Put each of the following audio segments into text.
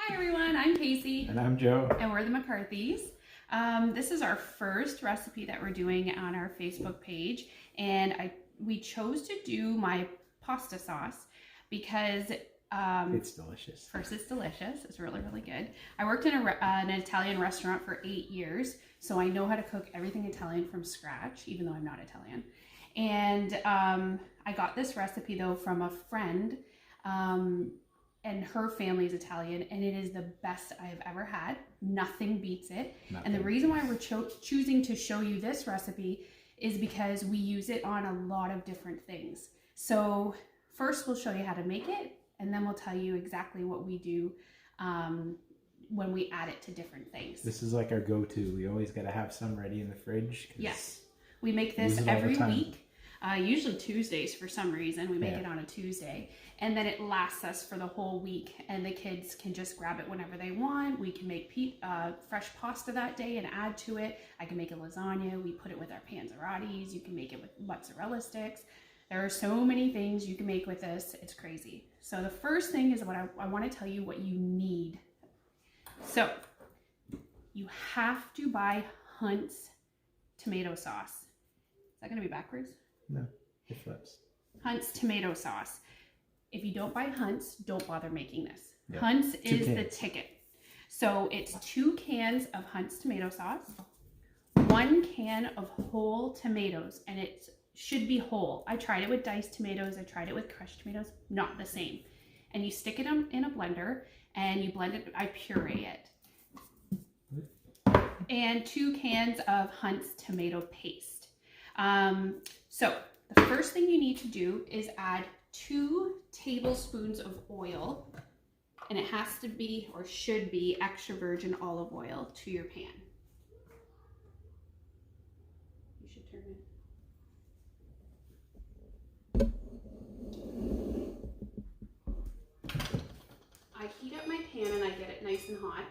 Hi everyone, I'm Casey. And I'm Joe. And we're the McCarthys. This is our first recipe that we're doing on our Facebook page. And we chose to do my pasta sauce because it's delicious. First, it's delicious. It's really, really good. I worked in an Italian restaurant for 8 years, so I know how to cook everything Italian from scratch, even though I'm not Italian. And I got this recipe though from a friend. And her family's Italian, and it is the best I have ever had. Nothing beats it. Nothing. And the reason why we're choosing to show you this recipe is because we use it on a lot of different things. So first we'll show you how to make it, and then we'll tell you exactly what we do when we add it to different things. This is like our go-to. We always got to have some ready in the fridge. Yes, we make this every week. Usually Tuesdays for some reason. We make it on a Tuesday, and then it lasts us for the whole week, and the kids can just grab it whenever they want. We can make fresh pasta that day and add to it. I can make a lasagna. We put it with our panzerottis. You can make it with mozzarella sticks. There are so many things you can make with this. It's crazy. So the first thing is what I want to tell you what you need. So you have to buy Hunt's tomato sauce. Is that going to be backwards? No, it flips. Hunt's tomato sauce. If you don't buy Hunt's, don't bother making this. Yep. Hunt's is the ticket. So it's 2 cans of Hunt's tomato sauce, 1 can of whole tomatoes, and it should be whole. I tried it with diced tomatoes. I tried it with crushed tomatoes. Not the same. And you stick it in a blender and you blend it. I puree it. And 2 cans of Hunt's tomato paste. So the first thing you need to do is add 2 tablespoons of oil, and it has to be or should be extra virgin olive oil to your pan. You should turn it. I heat up my pan and I get it nice and hot.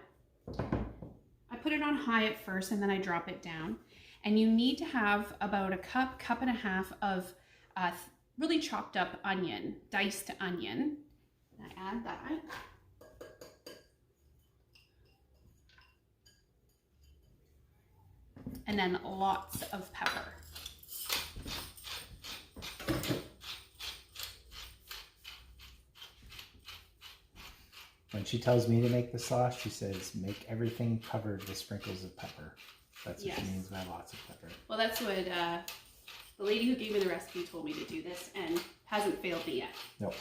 I put it on high at first and then I drop it down. And you need to have about a cup and a half of really chopped up onion, diced onion. And I add that. And then lots of pepper. When she tells me to make the sauce, she says, make everything covered with sprinkles of pepper. That's what she means by lots of pepper. Well, that's what the lady who gave me the recipe told me to do this, and hasn't failed me yet. Nope.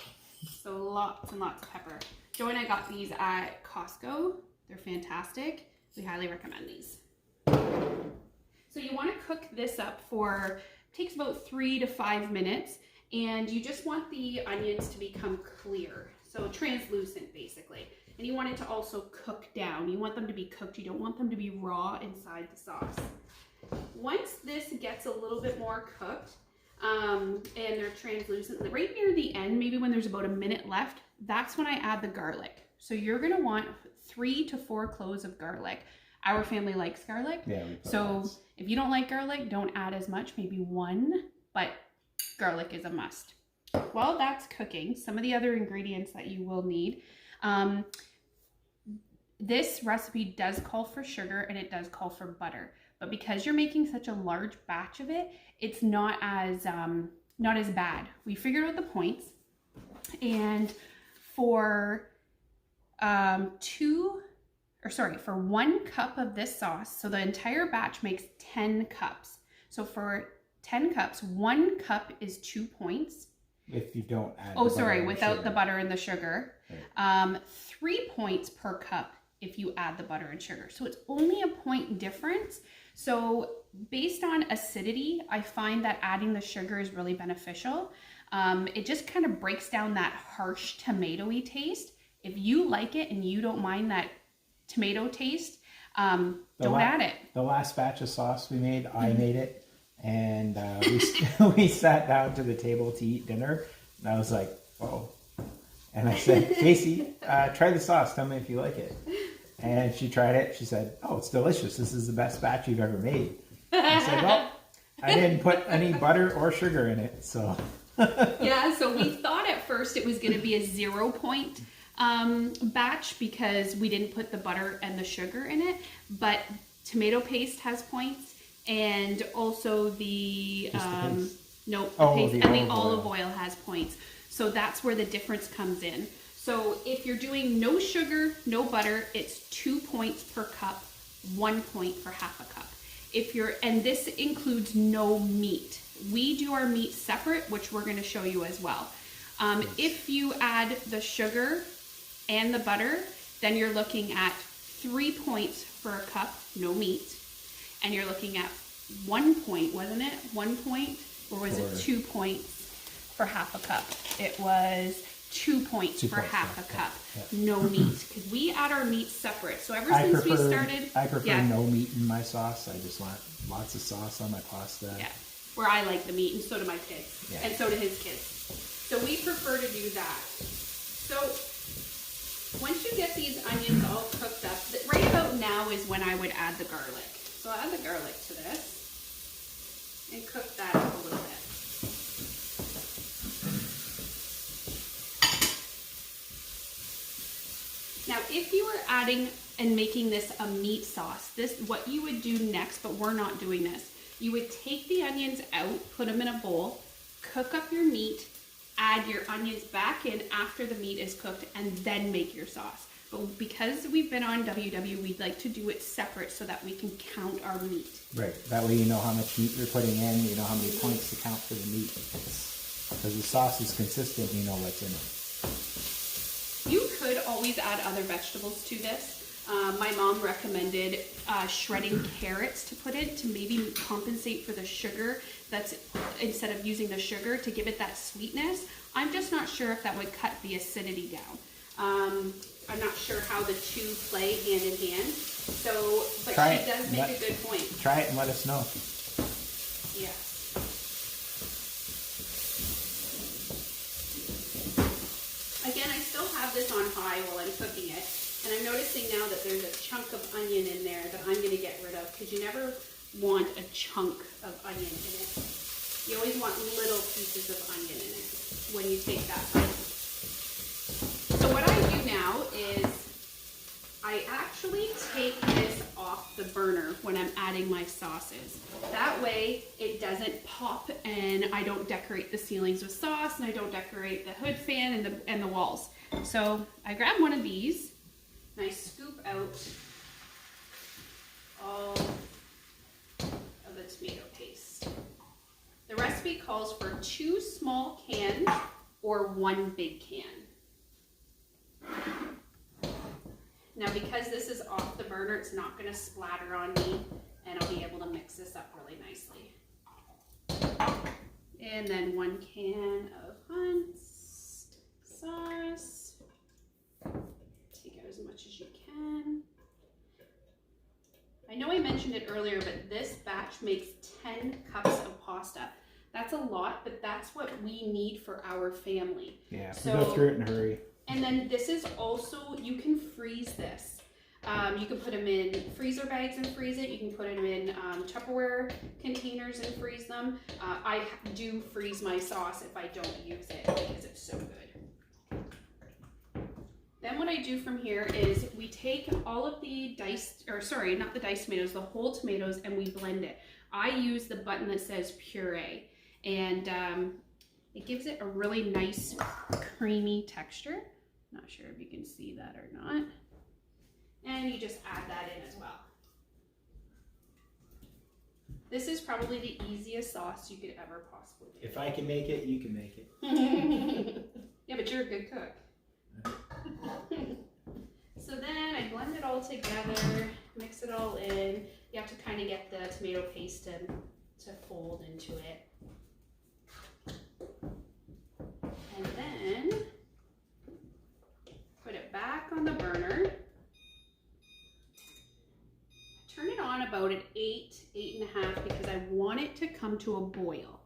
So lots and lots of pepper. Joe and I got these at Costco. They're fantastic. We highly recommend these. So you want to cook this up for, takes about 3 to 5 minutes, and you just want the onions to become clear. So translucent, basically. And you want it to also cook down. You want them to be cooked. You don't want them to be raw inside the sauce. Once this gets a little bit more cooked and they're translucent, right near the end, maybe when there's about a minute left, that's when I add the garlic. So you're going to want 3 to 4 cloves of garlic. Our family likes garlic. Yeah, so if you don't like garlic, don't add as much, maybe 1, but garlic is a must. While that's cooking, some of the other ingredients that you will need, this recipe does call for sugar and it does call for butter, but because you're making such a large batch of it, it's not as bad. We figured out the points, and for 1 cup of this sauce, so the entire batch makes 10 cups. So for 10 cups, 1 cup is 2 points. If you don't add without the butter and the sugar. Right. 3 points per cup if you add the butter and sugar. So it's only a point difference. So based on acidity, I find that adding the sugar is really beneficial. It just kind of breaks down that harsh tomatoey taste. If you like it and you don't mind that tomato taste, don't add it. The last batch of sauce we made, I made it. And we sat down to the table to eat dinner, and I was like, whoa. And I said, Casey, try the sauce. Tell me if you like it. And she tried it. She said, oh, it's delicious. This is the best batch you've ever made. I said, well, I didn't put any butter or sugar in it, so. Yeah, so we thought at first it was going to be a 0 point Batch because we didn't put the butter and the sugar in it, but tomato paste has points, and also the paste. no, Oh, paste the and the olive olive oil has points. So that's where the difference comes in. So if you're doing no sugar, no butter, it's 2 points per cup, 1 point for half a cup. And this includes no meat. We do our meat separate, which we're going to show you as well. If you add the sugar and the butter, then you're looking at 3 points for a cup, no meat. And you're looking at 1 point, wasn't it? 1 point? Or was it 2 points for half a cup? It was 2 points for half a cup, no meat. Because we add our meat separate. So ever since we started... I prefer no meat in my sauce. I just want lots of sauce on my pasta. Yeah, where I like the meat, and so do my kids. Yeah. And so do his kids. So we prefer to do that. So once you get these onions all cooked up, right about now is when I would add the garlic. So I'll add the garlic to this and cook that up a little bit. Now, if you were adding and making this a meat sauce, what you would do next, but we're not doing this, you would take the onions out, put them in a bowl, cook up your meat, add your onions back in after the meat is cooked, and then make your sauce. But because we've been on WW, we'd like to do it separate so that we can count our meat. Right. That way you know how much meat you're putting in, you know how many points to count for the meat. Because the sauce is consistent, you know what's in it. You could always add other vegetables to this. My mom recommended shredding carrots to put in to maybe compensate for the sugar that's instead of using the sugar to give it that sweetness. I'm just not sure if that would cut the acidity down. I'm not sure how the two play hand in hand. So, but she does make a good point. Try it and let us know. Yeah. Again, I still have this on high while I'm cooking it. And I'm noticing now that there's a chunk of onion in there that I'm going to get rid of, because you never want a chunk of onion in it. You always want little pieces of onion in it when you take that bite. So what I do now is I actually take this off the burner when I'm adding my sauces. That way it doesn't pop and I don't decorate the ceilings with sauce and I don't decorate the hood fan and the walls. So I grab one of these and I scoop out all of the tomato paste. The recipe calls for 2 small cans or 1 big can. Now because this is off the burner, it's not going to splatter on me and I'll be able to mix this up really nicely. And then 1 can of Hunt's sauce. Take out as much as you can. I know I mentioned it earlier, but this batch makes 10 cups of pasta. That's a lot, but that's what we need for our family. Yeah, so, we go through it in a hurry. And then this is also, you can freeze this. You can put them in freezer bags and freeze it. You can put them in Tupperware containers and freeze them. I do freeze my sauce if I don't use it because it's so good. Then what I do from here is we take all of the diced, or sorry, not the diced tomatoes, the whole tomatoes, and we blend it. I use the button that says puree, and it gives it a really nice creamy texture. Not sure if you can see that or not. And you just add that in as well. This is probably the easiest sauce you could ever possibly do. If I can make it, you can make it. Yeah, but you're a good cook. So then I blend it all together, mix it all in. You have to kind of get the tomato paste to fold into it. And then put it back on the burner. Turn it on about at 8, 8.5 because I want it to come to a boil.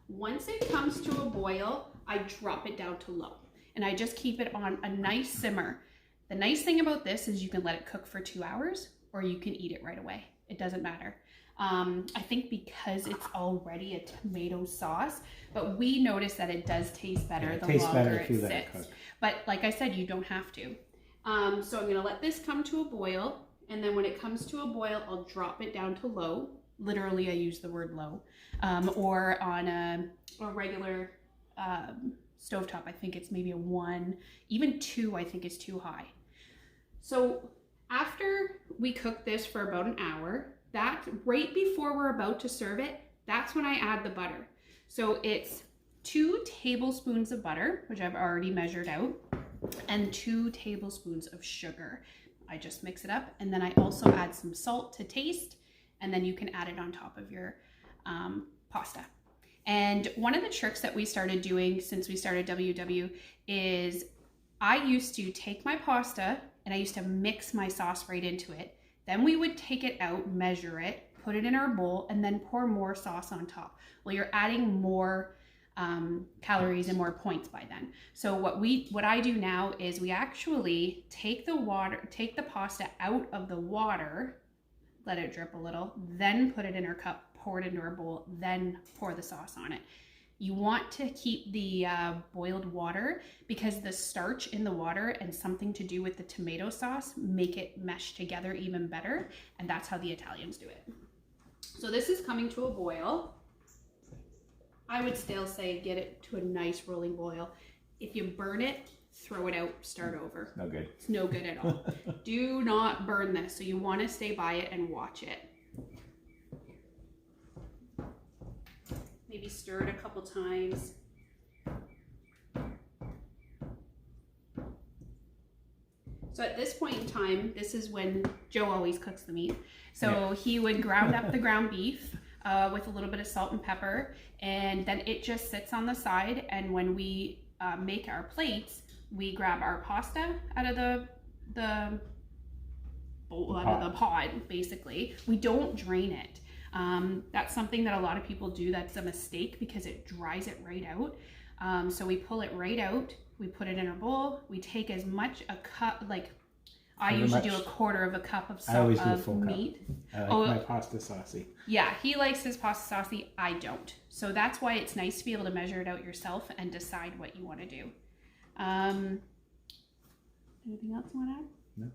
Once it comes to a boil, I drop it down to low and I just keep it on a nice simmer. The nice thing about this is you can let it cook for 2 hours or you can eat it right away. It doesn't matter. I think because it's already a tomato sauce, but we notice that it does taste better the longer it sits. But like I said, you don't have to. So I'm gonna let this come to a boil, and then when it comes to a boil, I'll drop it down to low. Literally, I use the word low. Or on a regular stovetop, I think it's maybe a 1, even 2, I think is too high. So after we cook this for about an hour, that right before we're about to serve it, that's when I add the butter. So it's 2 tablespoons of butter, which I've already measured out, and 2 tablespoons of sugar. I just mix it up, and then I also add some salt to taste, and then you can add it on top of your pasta. And one of the tricks that we started doing since we started WW is I used to take my pasta and I used to mix my sauce right into it. Then we would take it out, measure it, put it in our bowl, and then pour more sauce on top. Well, you're adding more calories and more points by then. So what I do now is we actually take the pasta out of the water, let it drip a little, then put it in our cup, pour it into our bowl, then pour the sauce on it. You want to keep the boiled water because the starch in the water and something to do with the tomato sauce make it mesh together even better, and that's how the Italians do it. So this is coming to a boil. I would still say get it to a nice rolling boil. If you burn it, throw it out, start over. No good. It's no good at all. Do not burn this, so you want to stay by it and watch it. Maybe stir it a couple times. So at this point in time, this is when Joe always cooks the meat. So he would ground up the ground beef with a little bit of salt and pepper, and then it just sits on the side. And when we make our plates, we grab our pasta out of the bowl, out of the pod, basically. We don't drain it. That's something that a lot of people do. That's a mistake because it dries it right out. So we pull it right out. We put it in our bowl. We take as much a cup, like I usually do a quarter of a cup of meat. I like my pasta saucy. Yeah, he likes his pasta saucy. I don't. So that's why it's nice to be able to measure it out yourself and decide what you want to do. Anything else you want to add? No.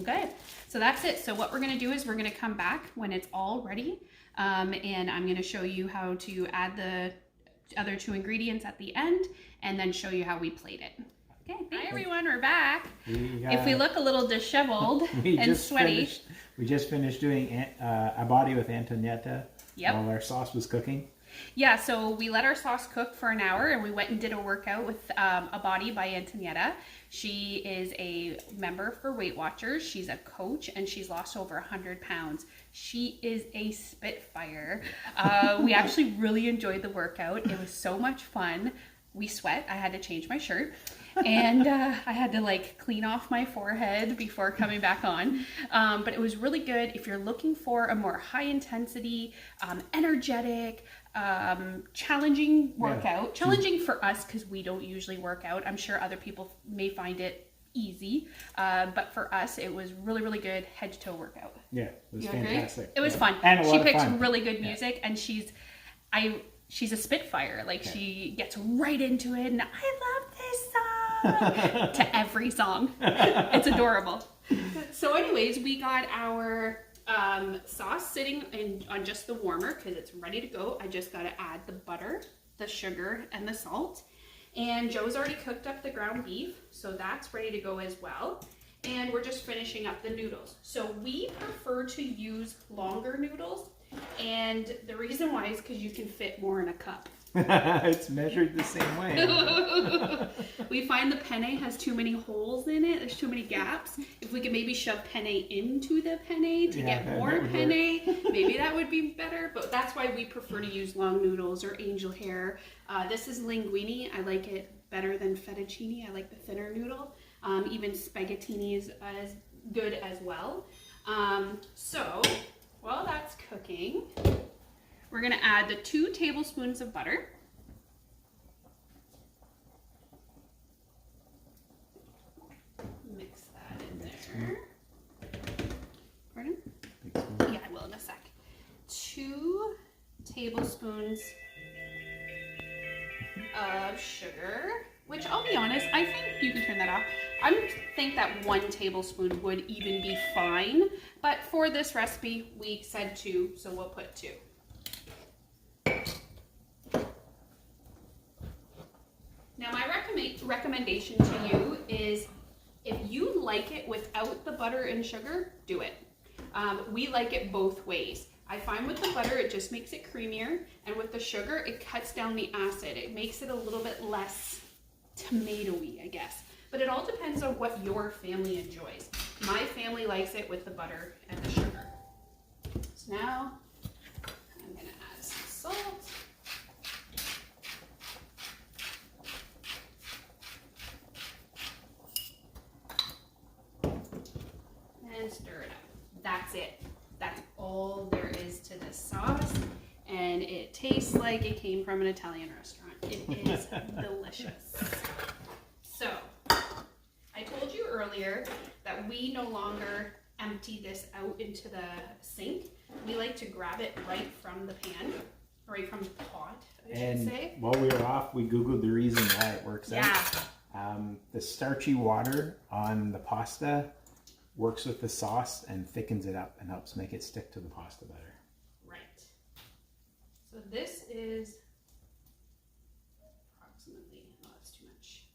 Okay, so that's it. So what we're going to do is we're going to come back when it's all ready, and I'm going to show you how to add the other 2 ingredients at the end, and then show you how we plate it. Okay, hi everyone, we're back. If we look a little disheveled and sweaty. We just finished doing a body with Antonietta while our sauce was cooking. Yeah, so we let our sauce cook for an hour, and we went and did a workout with a body by Antonietta. She is a member for Weight Watchers. She's a coach, and she's lost over 100 pounds. She is a spitfire. We actually really enjoyed the workout. It was so much fun. We sweat. I had to change my shirt. And I had to like clean off my forehead before coming back on. But it was really good. If you're looking for a more high intensity, energetic, challenging workout, challenging for us because we don't usually work out. I'm sure other people may find it easy, but for us it was really, really good head to toe workout. Yeah, it was fantastic. It was fun. And she picks really good music, and she's a spitfire. Like she gets right into it, and I love this song to every song. It's adorable. So anyways, we got our sauce sitting on just the warmer because it's ready to go. I just got to add the butter, the sugar, and the salt. And Joe's already cooked up the ground beef, so that's ready to go as well. And we're just finishing up the noodles. So we prefer to use longer noodles, and the reason why is because you can fit more in a cup. It's measured the same way. We find the penne has too many holes in it. There's too many gaps. If we could maybe shove penne into the penne to get more penne, maybe that would be better. But that's why we prefer to use long noodles or angel hair. This is linguine. I like it better than fettuccine. I like the thinner noodle. Even spaghettini is as good as well. So while that's cooking, we're going to add the 2 tablespoons of butter. Mix that in there. Pardon? Yeah, I will in a sec. tablespoons of sugar, which I'll be honest, I think you can turn that off. I think that 1 tablespoon would even be fine, but for this recipe, we said 2, so we'll put 2. Now my recommendation to you is if you like it without the butter and sugar, do it. We like it both ways. I find with the butter, it just makes it creamier, and with the sugar, it cuts down the acid. It makes it a little bit less tomatoey, I guess. But it all depends on what your family enjoys. My family likes it with the butter and the sugar. So now, I'm gonna add some salt. And stir it up. That's it. That's all there is to this sauce. And it tastes like it came from an Italian restaurant. It is delicious. So, I told you earlier that we no longer empty this out into the sink. We like to grab it right from the pan, right from the pot, I should say. While we were off, we Googled the reason why it works out. The starchy water on the pasta works with the sauce and thickens it up and helps make it stick to the pasta better. Right. So this is approximately, oh, that's too much.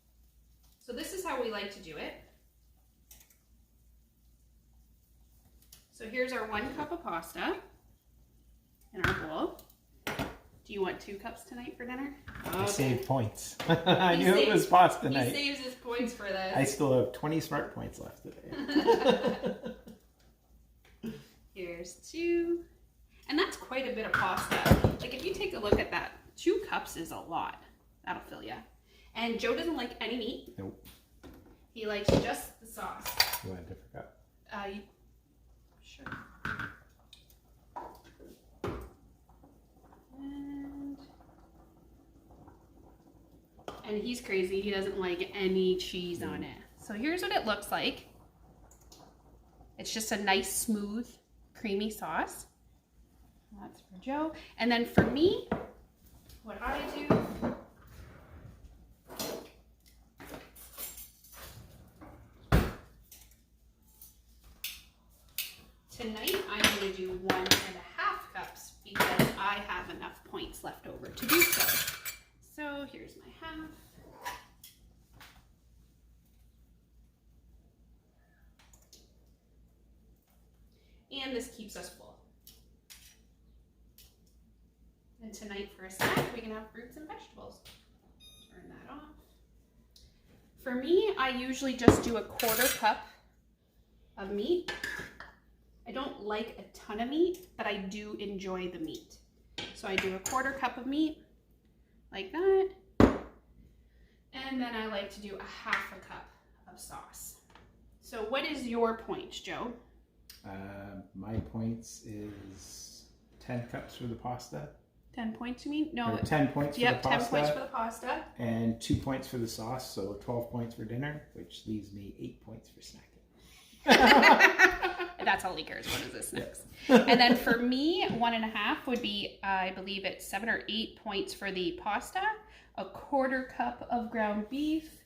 So this is how we like to do it. So here's our 1 cup of pasta in our bowl. Do you want 2 cups tonight for dinner? Okay. I saved points. I knew it was pasta night. He saves his points for this. I still have 20 smart points left today. Here's 2. And that's quite a bit of pasta. Like if you take a look at that, 2 cups is a lot. That'll fill you. And Joe doesn't like any meat. Nope. He likes just the sauce. You want a different cup? Sure. And he's crazy. He doesn't like any cheese on it. So here's what it looks like. It's just a nice, smooth, creamy sauce. That's for Joe. And then for me, what I do, tonight I'm going to do 1.5 cups because I have enough points left over to do so. So here's my half. And this keeps us full. And tonight for a snack, we can have fruits and vegetables. Turn that off. For me, I usually just do a 1/4 cup of meat. I don't like a ton of meat, but I do enjoy the meat. So I do a 1/4 cup of meat, like that. And then I like to do a 1/2 cup of sauce. So what is your point, Joe? My points is 10 cups for the pasta. 10 points, you mean? No. Or 10 points for the pasta. 10 points for the pasta. And 2 points for the sauce, so 12 points for dinner, which leaves me 8 points for snacking. That's all he cares about is the snacks. And then for me, 1.5 would be, I believe it's 7 or 8 points for the pasta. A 1/4 cup of ground beef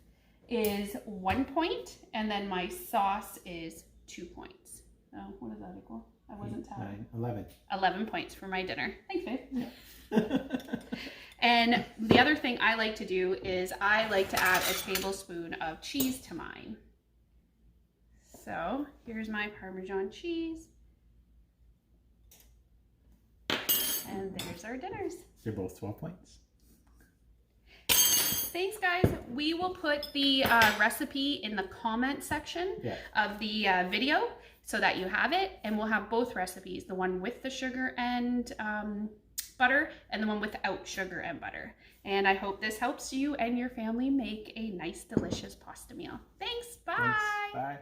is 1 point, and then my sauce is 2 points. Oh, what does that equal? I wasn't telling. 9, 11. 11 points for my dinner. Thanks, babe. Yeah. And the other thing I like to do is I like to add a tablespoon of cheese to mine. So here's my Parmesan cheese. And there's our dinners. They're both 12 points. Thanks, guys. We will put the recipe in the comment section of the video so that you have it. And we'll have both recipes, the one with the sugar and butter and the one without sugar and butter. And I hope this helps you and your family make a nice, delicious pasta meal. Thanks. Bye. Thanks. Bye.